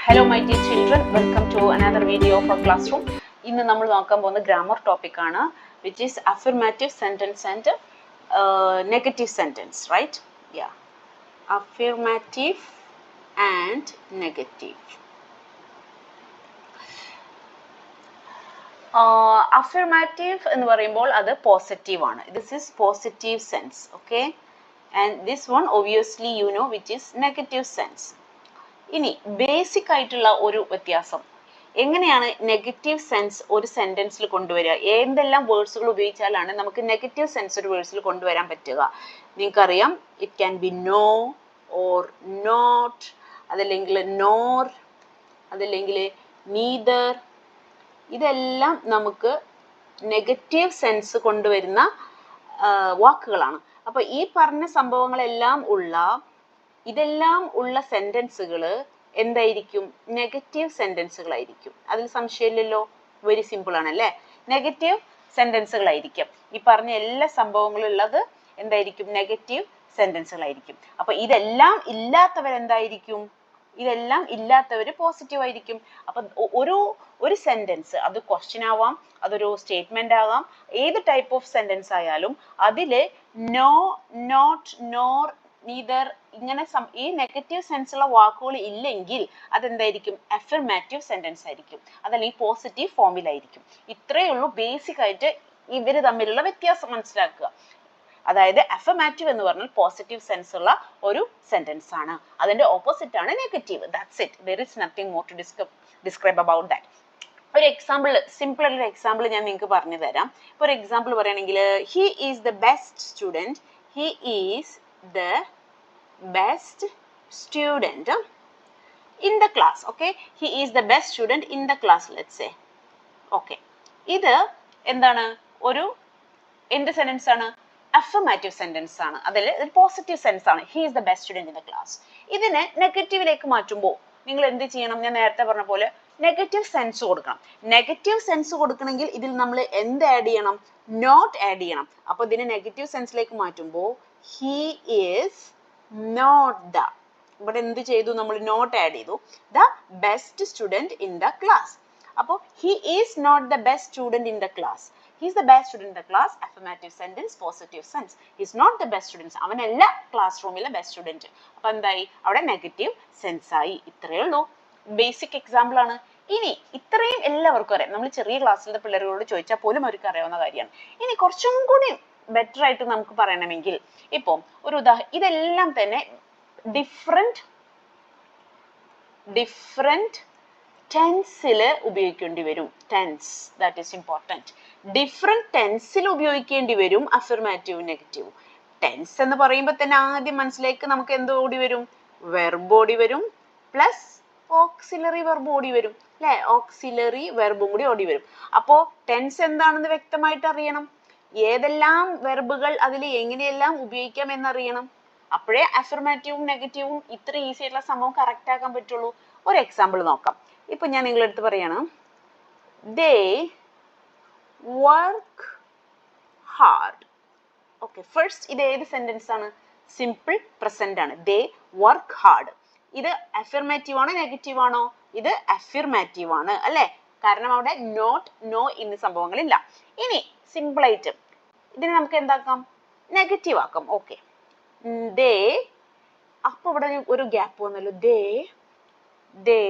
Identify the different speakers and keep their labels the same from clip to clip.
Speaker 1: Hello my dear children, welcome to another video of our classroom. ഇന്ന് നമ്മൾ നോക്കാൻ പോകുന്ന ഗ്രാമർ ടോപ്പിക് ആണ്, which is affirmative sentence and negative sentence, right? Yeah. Affirmative and negative. Affirmative എന്ന് പറയുമ്പോൾ അത് positive ആണ്. This is positive sense, okay? And this one obviously you know which is negative sense. ഇനി basic ആയിട്ടുള്ള ഒരു വ്യത്യാസം, എങ്ങനെയാണ് നെഗറ്റീവ് സെൻസ് ഒരു സെന്റൻസിൽ കൊണ്ടുവരിക, എന്തെല്ലാം വേർഡ്സുകൾ ഉപയോഗിച്ചാലാണ് നമുക്ക് നെഗറ്റീവ് സെൻസ് ഒരു വേർഡ്സിൽ കൊണ്ടുവരാൻ പറ്റുക? നിങ്ങൾക്കറിയാം, it can be no or not, അതല്ലെങ്കിൽ നോർ, അതല്ലെങ്കിൽ നീദർ. ഇതെല്ലാം നമുക്ക് നെഗറ്റീവ് സെൻസ് കൊണ്ടുവരുന്ന വാക്കുകളാണ്. അപ്പൊ ഈ പറഞ്ഞ സംഭവങ്ങളെല്ലാം ഇതെല്ലാം ഉള്ള സെന്റൻസുകൾ എന്തായിരിക്കും? നെഗറ്റീവ് സെന്റൻസുകളായിരിക്കും. അതിൽ സംശയമില്ലല്ലോ, വെരി സിമ്പിൾ ആണല്ലേ. നെഗറ്റീവ് സെന്റൻസുകളായിരിക്കും. ഈ പറഞ്ഞ എല്ലാ സംഭവങ്ങളും ഉള്ളത് എന്തായിരിക്കും? നെഗറ്റീവ് സെന്റൻസുകളായിരിക്കും. അപ്പൊ ഇതെല്ലാം ഇല്ലാത്തവരെന്തായിരിക്കും? ഇതെല്ലാം ഇല്ലാത്തവര് പോസിറ്റീവ് ആയിരിക്കും. അപ്പൊ ഒരു സെന്റൻസ്, അത് ക്വസ്റ്റ്യൻ ആവാം, അതൊരു സ്റ്റേറ്റ്മെന്റ് ആകാം, ഏത് ടൈപ്പ് ഓഫ് സെന്റൻസ് ആയാലും അതില് നോ, നോട്ട്, നോർ, നീദർ ഇങ്ങനെ ഈ നെഗറ്റീവ് സെൻസുള്ള വാക്കുകൾ ഇല്ലെങ്കിൽ അതെന്തായിരിക്കും? അഫർമാറ്റീവ് സെന്റൻസ് ആയിരിക്കും, അതല്ലെങ്കിൽ പോസിറ്റീവ് ഫോമിലായിരിക്കും. ഇത്രയേ ഉള്ളൂ ബേസിക് ആയിട്ട് ഇവര് തമ്മിലുള്ള വ്യത്യാസം മനസ്സിലാക്കുക. അതായത് അഫർമാറ്റീവ് എന്ന് പറഞ്ഞാൽ പോസിറ്റീവ് സെൻസ് ഉള്ള ഒരു സെന്റൻസ് ആണ്, അതിന്റെ ഓപ്പോസിറ്റ് ആണ് negative. That's it. There is nothing more to describe about that. ഒരു എക്സാമ്പിൾ, സിമ്പിൾ ആയിട്ടുള്ള എക്സാമ്പിൾ ഞാൻ നിങ്ങൾക്ക് പറഞ്ഞു തരാം. ഇപ്പൊ ഒരു എക്സാമ്പിൾ പറയുകയാണെങ്കിൽ, he is the best student, he is the best student in the class. Okay, he is the best student in the class, let's say. Okay, ഇത് എന്താണ്? ഒരു എന്ത് സെന്റൻസ് ആണ്? അഫർമാറ്റീവ് സെന്റൻസ് ആണ്, അതിൽ പോസിറ്റീവ് സെൻസ് ആണ്. He is the best student in the class. ഇതിനെ നെഗറ്റീവിലേക്ക് മാറ്റുമ്പോൾ നിങ്ങൾ എന്ത് ചെയ്യണം? ഞാൻ നേരത്തെ പറഞ്ഞ പോലെ നെഗറ്റീവ് സെൻസ് കൊടുക്കണം. നെഗറ്റീവ് സെൻസ് കൊടുക്കണമെങ്കിൽ ഇതിൽ നമ്മൾ എന്ത് ആഡ് ചെയ്യണം? നോട്ട് ആഡ് ചെയ്യണം. അപ്പൊ ഇതിനെ നെഗറ്റീവ് സെൻസിലേക്ക് മാറ്റുമ്പോൾ he is not the, ഇവിടെ എന്ത് ചെയ്തു? നമ്മൾ നോട്ട് ആഡ് ചെയ്തു. the best student in the class. അപ്പോൾ he is not the best student in the class. he is the best student in the class. affirmative sentence, positive sense. he is not the best student. അവനല്ല class റൂമിലെ best student. അപ്പൊ എന്തായി? അവിടെ negative sense ആയി. ഇത്രയേ ഉള്ളൂ, basic example ആണ്. ഇനി ഇത്രയും എല്ലാവർക്കും അറിയാം. നമ്മൾ ചെറിയ ക്ലാസ്സിലെ പിള്ളേരോട് ചോദിച്ചാൽ പോലും അവർക്ക് അറിയാവുന്ന കാര്യമാണ്. ഇനി കുറച്ചും കൂടി ബെറ്റർ ആയിട്ട് നമുക്ക് പറയണമെങ്കിൽ, ഇപ്പം ഒരു ഇതെല്ലാം തന്നെ ഡിഫറെന്റ് ടെൻസിൽ ഉപയോഗിക്കേണ്ടി വരും. Tense, that is important. Different ടെൻസിൽ ഉപയോഗിക്കേണ്ടി വരും അഫർമാറ്റീവും നെഗറ്റീവും. ടെൻസ് എന്ന് പറയുമ്പോൾ തന്നെ ആദ്യം മനസ്സിലേക്ക് നമുക്ക് എന്ത് ഓടി വരും? വെർബ് ഓടി വരും, പ്ലസ് ഓക്സിലറി വെർബ് ഓടി വരും, അല്ലെ? ഓക്സിലറി വെർബും കൂടി ഓടി വരും. അപ്പോ ടെൻസ് എന്താണെന്ന് വ്യക്തമായിട്ട് അറിയണം. ഏതെല്ലാം വെർബുകൾ അതിൽ എങ്ങനെയെല്ലാം ഉപയോഗിക്കാം എന്നറിയണം. അപ്പോഴേ അഫർമാറ്റീവും നെഗറ്റീവും ഇത്ര ഈസി ആയിട്ടുള്ള സംഭവം കറക്റ്റ് ആക്കാൻ പറ്റുള്ളൂ. ഒരു എക്സാമ്പിൾ നോക്കാം. ഇപ്പൊ ഞാൻ നിങ്ങളുടെ അടുത്ത് പറയാണ്, ദേ വർക്ക് ഹാർഡ്. ഓക്കെ, ഫസ്റ്റ് ഇത് ഏത് സെന്റൻസ് ആണ്? സിമ്പിൾ പ്രസന്റ് ആണ്. ദേ വർക്ക് ഹാർഡ്. ഇത് അഫർമാറ്റീവ് ആണോ നെഗറ്റീവ് ആണോ? ഇത് അഫർമാറ്റീവ് ആണ്, അല്ലെ? കാരണം അവിടെ നോട്ട്, നോ എന്നീ സംഭവങ്ങളില്ല. ഇനി സിമ്പിൾ ആയിട്ട് ഇതിനെ നമുക്ക് എന്താക്കാം? നെഗറ്റീവ് ആക്കാം. ഓക്കെ, ദേ, അപ്പൊ ഇവിടെ ഒരു ഗ്യാപ്പ് വന്നല്ലോ. ദേ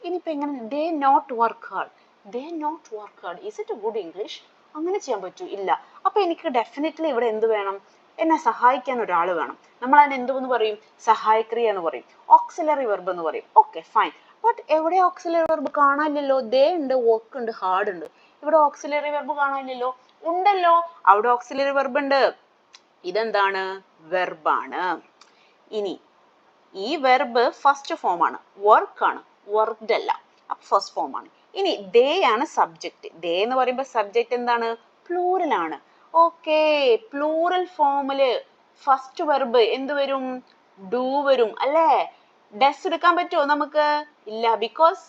Speaker 1: ഇനിയിപ്പോ എങ്ങനെ? They not work hard. They not work hard. Is it a good English? അങ്ങനെ ചെയ്യാൻ പറ്റൂ? ഇല്ല. അപ്പൊ എനിക്ക് ഡെഫിനറ്റ്ലി ഇവിടെ എന്ത് വേണം? എന്നെ സഹായിക്കാൻ ഒരാൾ വേണം. നമ്മൾ അതിന് എന്തെന്ന് പറയും? സഹായക്രിയ എന്ന് പറയും, ഓക്സിലറി വെർബ് എന്ന് പറയും. Okay, fine. ബട്ട് എവിടെ ഓക്സിലറി വെർബ്? കാണാനില്ലല്ലോ. ദേ ഉണ്ട്, വർക്ക് ഉണ്ട്, ഹാർഡ് ഉണ്ട്. ഇവിടെ ഓക്സിലറി വെർബ് കാണാനില്ലല്ലോ. ഉണ്ടല്ലോ, അവിടെ ഓക്സിലറി വെർബ് ഉണ്ട്. ഇതെന്താണ്? വെർബാണ്. ഇനി ഈ വെർബ് ഫസ്റ്റ് ഫോം ആണ്, വർക്ക് ആണ്, വർക്ക്ഡ് അല്ല. അപ്പൊ ഫസ്റ്റ് ഫോം ആണ്. ഇനി ദേ ആണ് സബ്ജക്റ്റ്. ദേ എന്ന് പറയുമ്പോൾ സബ്ജക്റ്റ് എന്താണ്? പ്ലൂറൽ ആണ്. ഓക്കെ, പ്ലൂറൽ ഫോമില് ഫസ്റ്റ് വെർബ് എന്ത് വരും? ഡു വരും, അല്ലേ? ഡസ് എടുക്കാൻ പറ്റുമോ നമുക്ക്? ഇല്ല, ബിക്കോസ്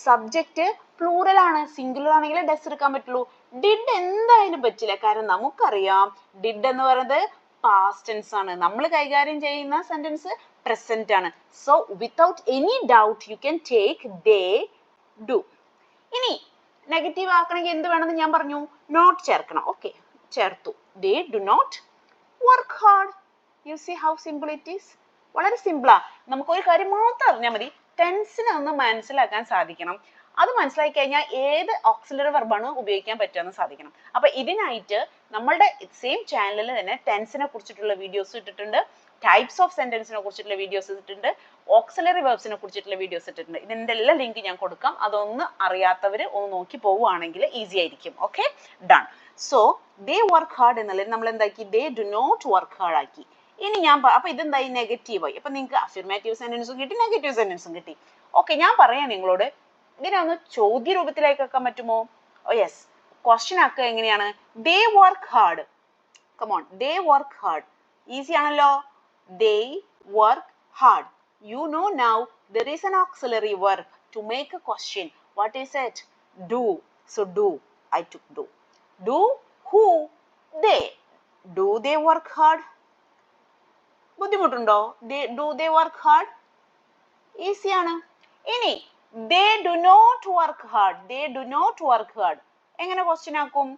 Speaker 1: സബ്ജക്റ്റ് പ്ലൂറൽ ആണ്. സിംഗുലർ ആണെങ്കിൽ ഡസ് എടുക്കാൻ പറ്റുള്ളൂ. ഡിഡ് എന്തായാലും പറ്റില്ല, കാരണം നമുക്കറിയാം ഡിഡ് എന്ന് പറയുന്നത് പാസ്റ്റ് ടെൻസ് ആണ്. നമ്മൾ കൈകാര്യം ചെയ്യുന്ന സെന്റൻസ് present ആണ്. So without any doubt you can take they do. ഇനി നെഗറ്റീവ് ആക്കണമെങ്കിൽ എന്ത് വേണമെന്ന് ഞാൻ പറഞ്ഞു, നോട്ട് ചേർക്കണം. ഓക്കെ, ചേർത്തു. They do not work hard. You see how simple it is. വളരെ സിമ്പിളാ. നമുക്ക് ഒരു കാര്യം മാത്രം അറിഞ്ഞാൽ മതി, ടെൻസിനെ ഒന്ന് മനസ്സിലാക്കാൻ സാധിക്കണം. അത് മനസ്സിലാക്കി കഴിഞ്ഞാൽ ഏത് ഓക്സിലറി വെർബാണ് ഉപയോഗിക്കാൻ പറ്റുമെന്ന് സാധിക്കണം. അപ്പൊ ഇതിനായിട്ട് നമ്മളുടെ സെയിം ചാനലിൽ തന്നെ ടെൻസിനെ കുറിച്ചിട്ടുള്ള വീഡിയോസ് ഇട്ടിട്ടുണ്ട്, ടൈപ്സ് ഓഫ് സെന്റൻസിനെ കുറിച്ചിട്ടുള്ള വീഡിയോസ് ഇട്ടിട്ടുണ്ട്, ഓക്സിലറി വെർബ്സിനെ കുറിച്ചിട്ടുള്ള വീഡിയോസ് ഇട്ടിട്ടുണ്ട്. ഇതിന്റെ എല്ലാ ലിങ്ക് ഞാൻ കൊടുക്കാം. അതൊന്ന് അറിയാത്തവർ ഒന്ന് നോക്കി പോവുകയാണെങ്കിൽ ഈസി ആയിരിക്കും. Okay, done. So they work hard എന്നുള്ളത് നമ്മൾ എന്താക്കി, they do not work hard ആക്കി. ഇനി ഞാൻ അപ്പൊ ഇതെന്തായി, നെഗറ്റീവായി. അപ്പൊ നിങ്ങൾക്ക് അഫിർമേറ്റീവ് സെന്റൻസും കിട്ടി, നെഗറ്റീവ് സെന്റൻസും കിട്ടി. ഓക്കെ, ഞാൻ പറയാം നിങ്ങളോട്, ഇതിനെ ഒന്ന് ചോദ്യ രൂപത്തിലേക്ക് ആക്കാൻ പറ്റുമോ? ഓ യെസ്, ക്വസ്റ്റ്യൻ ആക്കുക എങ്ങനെയാണ്, they work hard. Come on, they work hard. Easy ആണല്ലോ. They work hard. You know now there is an auxiliary verb to make a question. What is it? Do. So do. I took do. Do who? They. Do they work hard? ബുദ്ധിമുട്ടുണ്ടോ? Do they work hard? Easy ആണ്. ഇനി they do not work hard. They do not work hard. എങ്ങനെ question ആക്കും?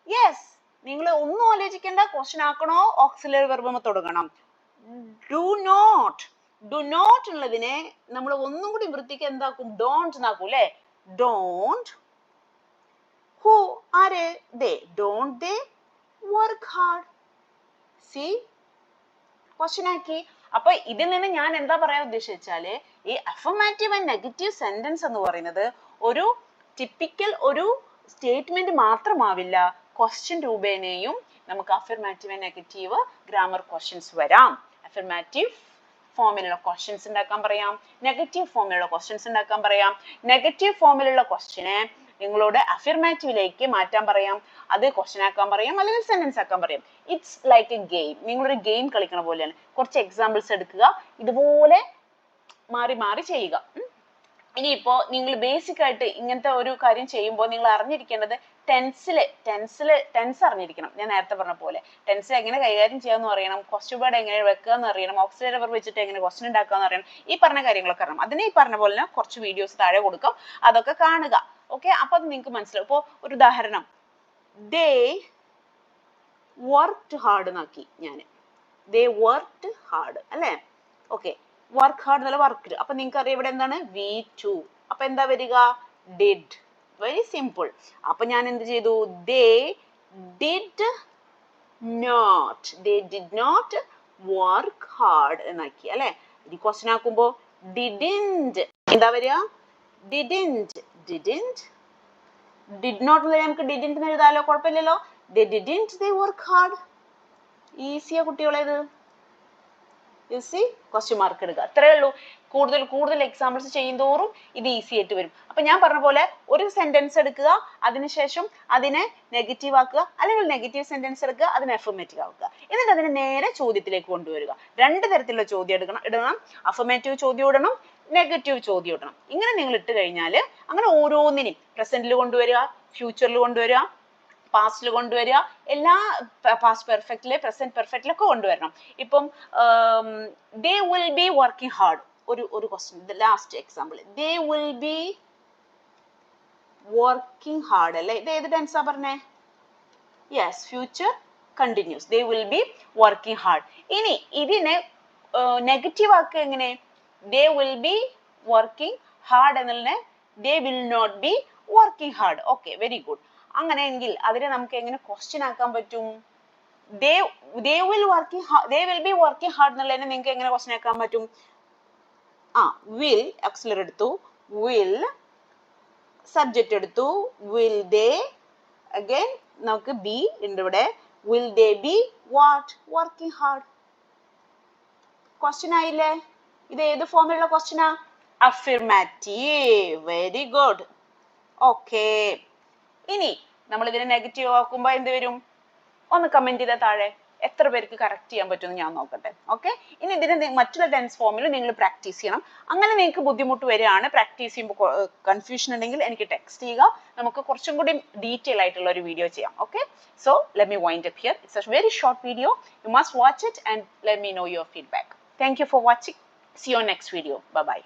Speaker 1: Yes, നിങ്ങൾ ഒന്നും ആലോചിക്കേണ്ട, question ആക്കണോ auxiliary verb തുടങ്ങണം. Do not. Do not ഉള്ളതിനെ നമ്മൾ ഒന്നും കൂടി വൃത്തിക്ക് എന്താക്കും, ഡോണ്ട് എന്നാക്കും അല്ലെ. ഡോണ്ട് ഹു, ആര്, they. Don't they work hard. See, question ആക്കി. അപ്പൊ ഇതിൽ നിന്ന് ഞാൻ എന്താ പറയാൻ ഉദ്ദേശിച്ചാല്, ഈ അഫർമാറ്റീവ് ആൻഡ് നെഗറ്റീവ് സെന്റൻസ് എന്ന് പറയുന്നത് ഒരു ടിപ്പിക്കൽ ഒരു സ്റ്റേറ്റ്മെന്റ് മാത്രമാവില്ല. ക്വസ്റ്റ്യൻ രൂപേണയും നമുക്ക് അഫർമാറ്റീവ് ആൻഡ് നെഗറ്റീവ് ഗ്രാമർ ക്വസ്റ്റ്യൻസ് വരാം. അഫർമാറ്റീവ് ഫോമിലുള്ള ക്വസ്റ്റ്യൻസ് ഉണ്ടാക്കാൻ പറയാം, നെഗറ്റീവ് ഫോമിലുള്ള ക്വസ്റ്റ്യൻസ് ഉണ്ടാക്കാൻ പറയാം. നെഗറ്റീവ് ഫോമിലുള്ള ക്വസ്റ്റ്യനെ നിങ്ങളോട് അഫിർമാറ്റീവിലേക്ക് മാറ്റാൻ പറയാം, അത് ക്വസ്റ്റ്യൻ ആക്കാൻ പറയാം, അല്ലെങ്കിൽ സെന്റൻസ് ആക്കാൻ പറയാം. It's like A game. നിങ്ങളൊരു ഗെയിം കളിക്കണ പോലെയാണ്. കുറച്ച് എക്സാമ്പിൾസ് എടുക്കുക, ഇതുപോലെ മാറി മാറി ചെയ്യുക. ഇനിയിപ്പോ നിങ്ങൾ ബേസിക് ആയിട്ട് ഇങ്ങനത്തെ ഒരു കാര്യം ചെയ്യുമ്പോൾ നിങ്ങൾ അറിഞ്ഞിരിക്കേണ്ടത് ടെൻസ് അറിഞ്ഞിരിക്കണം. ഞാൻ നേരത്തെ പറഞ്ഞ പോലെ ടെൻസ് എങ്ങനെ കൈകാര്യം ചെയ്യാന്ന് അറിയണം, ക്വസ്റ്റ്യൻ വേർഡ് എങ്ങനെ വെക്കുക എന്ന് അറിയണം, ഓക്സിലറി വെർബ് വെച്ചിട്ട് എങ്ങനെ ക്വസ്റ്റ്യൻ ഉണ്ടാക്കാന്ന് അറിയണം. ഈ പറഞ്ഞ കാര്യങ്ങളൊക്കെ അറിയണം. അതിനെ ഈ പറഞ്ഞ പോലെ കുറച്ച് വീഡിയോസ് താഴെ കൊടുക്കാം, അതൊക്കെ കാണുക. ഓക്കെ, അപ്പൊ അത് നിങ്ങൾക്ക് മനസ്സിലാവും. ഇപ്പോ ഒരു ഉദാഹരണം, ദേ വർക്ക്ഡ് ഹാർഡ് എന്നാക്കി ഞാൻ. ദേ വർക്ക്ഡ് ഹാർഡ് അല്ലേ. ഓക്കെ, വർക്ക് ഹാർഡ് എന്നല്ല, വർക്ക്ഡ്. അപ്പൊ നിങ്ങൾക്ക് അറിയാം ഇവിടെ എന്താണ്, V2. അപ്പൊ എന്താ വരിക, ഡിഡ്. Very simple. അപ്പൊ ഞാൻ എന്ത് ചെയ്തു, they did not work hard എന്നാക്കി അല്ലെ. ഇത് ക്വസ്റ്റ്യൻ ആക്കുമ്പോ ഡിഡിന്റ് എന്താ വരിക, ഡിഡ് നോട്ട് നമുക്ക് ഡിഡിന്റ് എഴുതാലോ, കുഴപ്പമില്ലല്ലോ. they work hard. ഈസിയാ കുട്ടികളേത്. You see, ക്വസ്റ്റ്യൻ മാർക്ക് എടുക്കുക, അത്രേ ഉള്ളൂ. കൂടുതൽ എക്സാമ്പിൾസ് ചെയ്യുന്തോറും ഇത് ഈസി ആയിട്ട് വരും. അപ്പൊ ഞാൻ പറഞ്ഞ പോലെ ഒരു സെന്റൻസ് എടുക്കുക, അതിനുശേഷം അതിനെ നെഗറ്റീവ് ആക്കുക, അല്ലെങ്കിൽ നെഗറ്റീവ് സെന്റൻസ് എടുക്കുക, അതിനെ അഫർമേറ്റീവ് ആക്കുക. എന്നിട്ട് അതിനെ നേരെ ചോദ്യത്തിലേക്ക് കൊണ്ടുവരിക. രണ്ട് തരത്തിലുള്ള ചോദ്യം ഇടണം. അഫർമേറ്റീവ് ചോദ്യം ഇടണം, നെഗറ്റീവ് ചോദ്യം ഇടണം. ഇങ്ങനെ നിങ്ങൾ ഇട്ട് കഴിഞ്ഞാൽ അങ്ങനെ ഓരോന്നിനും പ്രസന്റിൽ കൊണ്ടുവരിക, ഫ്യൂച്ചറിൽ കൊണ്ടുവരിക, പാസ്റ്റിൽ കൊണ്ടുവരിക, എല്ലാ പാസ്റ്റ് പെർഫെക്റ്റില് പ്രസന്റ് പെർഫെക്റ്റിലൊക്കെ കൊണ്ടുവരണം. ഇപ്പം they will be working hard, ഒരു question, last example, they will be working hard അല്ലേ. ഇത് ഏത് ടെൻസാ പറഞ്ഞേ? Yes, future continuous. They will be working hard. ഇനി ഇതിനെ നെഗറ്റീവ് ആക്കുക എങ്ങനെ? They will be working hard എന്നുള്ളതിനെ they will not be working hard. Okay, very good. അങ്ങനെയെങ്കിൽ അതിനെ നമുക്ക് എങ്ങനെ ക്വസ്റ്റ്യൻ ആക്കാൻ പറ്റും? they will be working hard എന്നുള്ളതിനെ നിങ്ങൾക്ക് എങ്ങനെ ക്വസ്റ്റ്യൻ ആക്കാൻ പറ്റും? will auxiliary എടുത്തു, will സബ്ജക്റ്റ് എടുത്തു, will they, again നമുക്ക് be ഉണ്ട് ഇവിടെ, will they be what? working hard. Question ആയില്ലേ? ഇത് ഏത് ഫോമിലുള്ള ക്വസ്റ്റ്യനാ? അഫിർമാറ്റീവ്. Very good. ഓക്കെ, ഇനി നമ്മൾ ഇതിനെ നെഗറ്റീവ് ആക്കുമ്പോൾ എന്ത് വരും? ഒന്ന് കമന്റ് ചെയ്താൽ താഴെ എത്ര പേർക്ക് കറക്റ്റ് ചെയ്യാൻ പറ്റുമെന്ന് ഞാൻ നോക്കട്ടെ. ഓക്കെ, ഇനി ഇതിനെ മറ്റുള്ള ടെൻസ് ഫോമിൽ നിങ്ങൾ പ്രാക്ടീസ് ചെയ്യണം. അങ്ങനെ നിങ്ങൾക്ക് ബുദ്ധിമുട്ട് വരികയാണ്, പ്രാക്ടീസ് ചെയ്യുമ്പോൾ കൺഫ്യൂഷൻ ഉണ്ടെങ്കിൽ എനിക്ക് ടെക്സ്റ്റ് ചെയ്യുക. നമുക്ക് കുറച്ചും കൂടി ഡീറ്റെയിൽ ആയിട്ടുള്ള ഒരു വീഡിയോ ചെയ്യാം. Okay, so let me wind up here. It's A very short video. You must watch it and let me no your feedback. Thank you for watching. See you on next video. Bye bye.